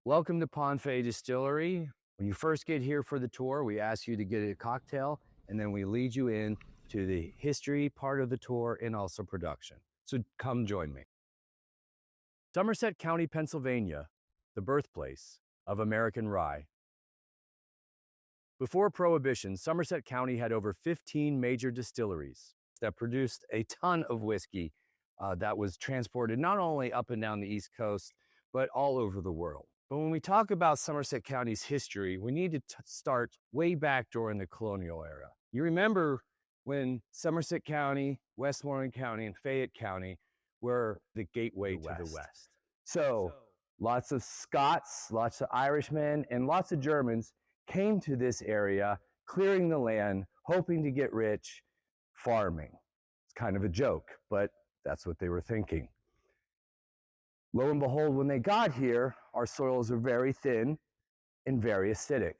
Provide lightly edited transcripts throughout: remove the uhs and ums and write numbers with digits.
Welcome to Ponfeigh Distillery. When you first get here for the tour, we ask you to get a cocktail, and then we lead you in to the history part of the tour and also production. So come join me. Somerset County, Pennsylvania, the birthplace of American Rye. Before Prohibition, Somerset County had over 15 major distilleries that produced a ton of whiskey that was transported not only up and down the East Coast, but all over the world. But when we talk about Somerset County's history, we need to start way back during the colonial era. You remember when Somerset County, Westmoreland County, and Fayette County were the gateway to the West. So lots of Scots, lots of Irishmen, and lots of Germans came to this area, clearing the land, hoping to get rich, farming. It's kind of a joke, but that's what they were thinking. Lo and behold, when they got here, our soils are very thin and very acidic.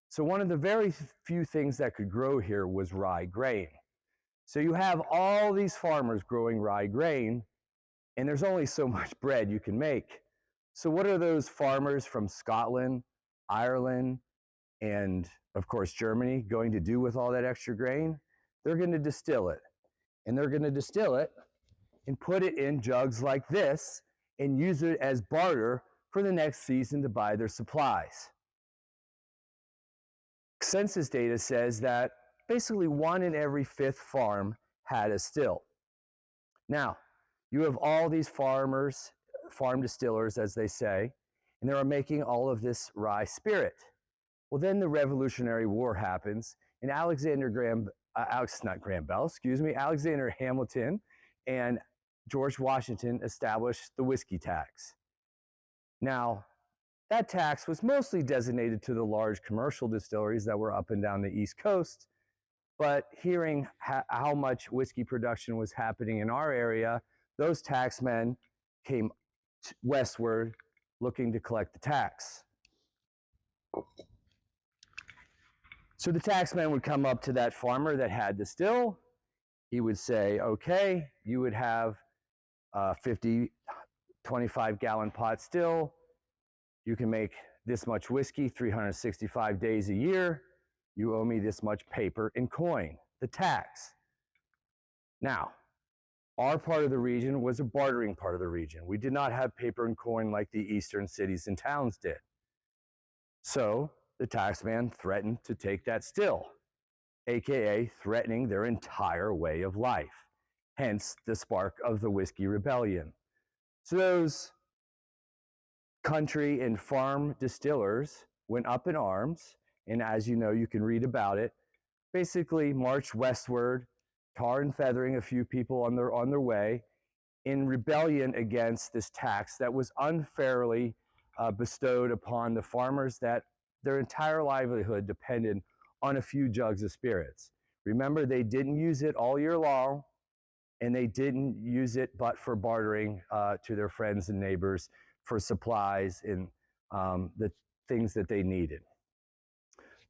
So one of the very few things that could grow here was rye grain. So you have all these farmers growing rye grain, and there's only so much bread you can make. So what are those farmers from Scotland, Ireland, and of course Germany going to do with all that extra grain? They're going to distill it. And they're going to distill it and put it in jugs like this and use it as barter for the next season to buy their supplies. Census data says that basically 1 in every 5th farm had a still. Now, you have all these farmers, farm distillers as they say, and they are making all of this rye spirit. Well, then the Revolutionary War happens, and Alexander Hamilton and George Washington established the whiskey tax. Now, that tax was mostly designated to the large commercial distilleries that were up and down the East Coast, but hearing how much whiskey production was happening in our area, those taxmen came westward looking to collect the tax. So the taxman would come up to that farmer that had the still. He would say, okay, you would have 50, 25-gallon pot still. You can make this much whiskey 365 days a year. You owe me this much paper and coin, the tax. Now, our part of the region was a bartering part of the region. We did not have paper and coin like the eastern cities and towns did. So the taxman threatened to take that still, aka threatening their entire way of life. Hence the spark of the Whiskey Rebellion. So those country and farm distillers went up in arms, and as you know, you can read about it, basically marched westward, tar and feathering a few people on their way, in rebellion against this tax that was unfairly bestowed upon the farmers that their entire livelihood depended on a few jugs of spirits. Remember, they didn't use it all year long, and they didn't use it but for bartering to their friends and neighbors for supplies and the things that they needed.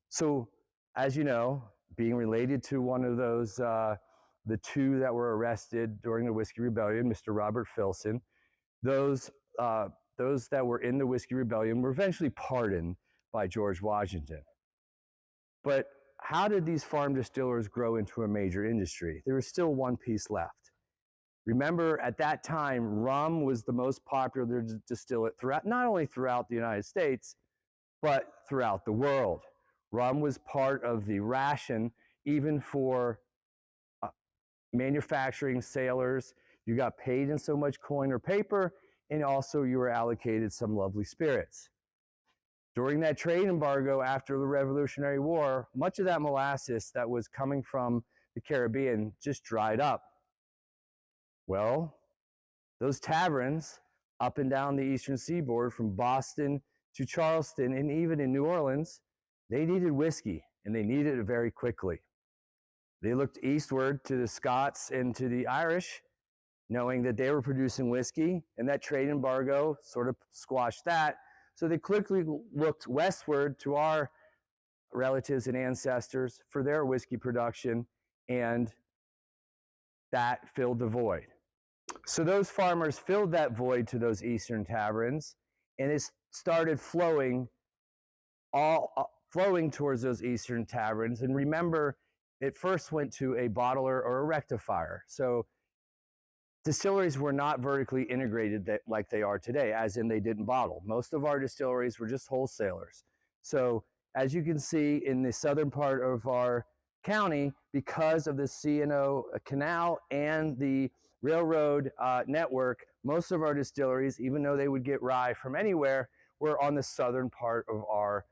So, as you know, being related to one of those, the two that were arrested during the Whiskey Rebellion, Mr. Robert Filson, those that were in the Whiskey Rebellion were eventually pardoned by George Washington. But how did these farm distillers grow into a major industry? There was still one piece left. Remember, at that time, rum was the most popular distillate throughout, not only throughout the United States, but throughout the world. Rum was part of the ration, even for manufacturing sailors. You got paid in so much coin or paper, and also you were allocated some lovely spirits. During that trade embargo after the Revolutionary War, much of that molasses that was coming from the Caribbean just dried up. Well, those taverns up and down the eastern seaboard from Boston to Charleston and even in New Orleans, they needed whiskey, and they needed it very quickly. They looked eastward to the Scots and to the Irish, knowing that they were producing whiskey, and that trade embargo sort of squashed that. So they quickly looked westward to our relatives and ancestors for their whiskey production, and that filled the void. So those farmers filled that void to those eastern taverns, and it's started flowing towards those eastern taverns. And remember, it first went to a bottler or a rectifier. So distilleries were not vertically integrated like they are today, as in they didn't bottle. Most of our distilleries were just wholesalers. So as you can see in the southern part of our county, because of the C&O canal and the railroad network, most of our distilleries, even though they would get rye from anywhere, were on the southern part of our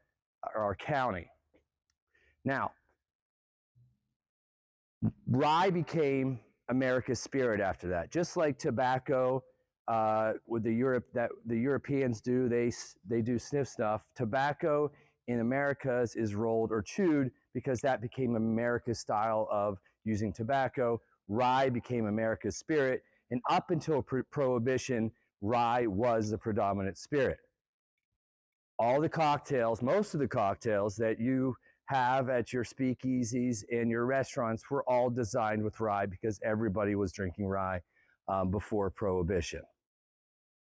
county. Now, rye became America's spirit after that. Just like tobacco, with the Europeans do, they do sniff stuff. Tobacco in Americas is rolled or chewed because that became America's style of using tobacco. Rye became America's spirit, and up until Prohibition, rye was the predominant spirit. All the cocktails, most of the cocktails that you have at your speakeasies and your restaurants were all designed with rye because everybody was drinking rye before Prohibition.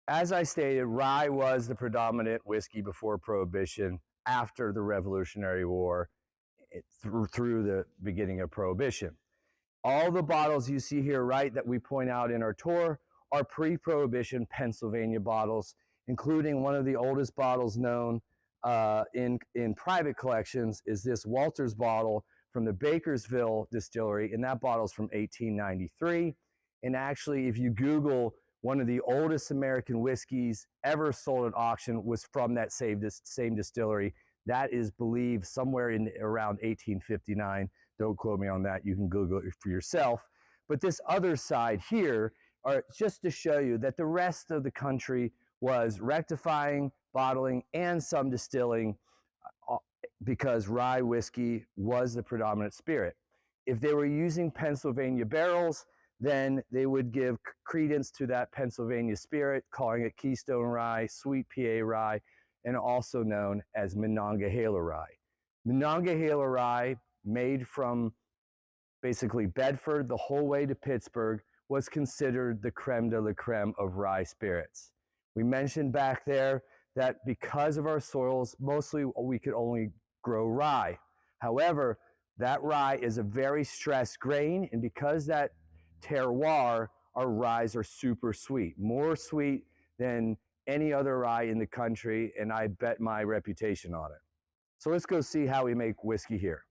As I stated, rye was the predominant whiskey before Prohibition. After the Revolutionary War, through the beginning of Prohibition. All the bottles you see here, right, that we point out in our tour are pre-Prohibition Pennsylvania bottles, including one of the oldest bottles known in private collections is this Walters bottle from the Bakersville Distillery, and that bottle's from 1893. And actually, if you Google one of the oldest American whiskeys ever sold at auction was from that same distillery. That is believed somewhere in around 1859. Don't quote me on that. You can Google it for yourself. But this other side here are just to show you that the rest of the country was rectifying, bottling, and some distilling because rye whiskey was the predominant spirit. If they were using Pennsylvania barrels, then they would give credence to that Pennsylvania spirit, calling it Keystone Rye, Sweet PA Rye, and also known as Monongahela Rye. Monongahela Rye, made from basically Bedford the whole way to Pittsburgh, was considered the creme de la creme of rye spirits. We mentioned back there that because of our soils, mostly we could only grow rye. However, that rye is a very stressed grain, and because that terroir, our ryes are super sweet, more sweet than any other rye in the country, and I bet my reputation on it. So let's go see how we make whiskey here.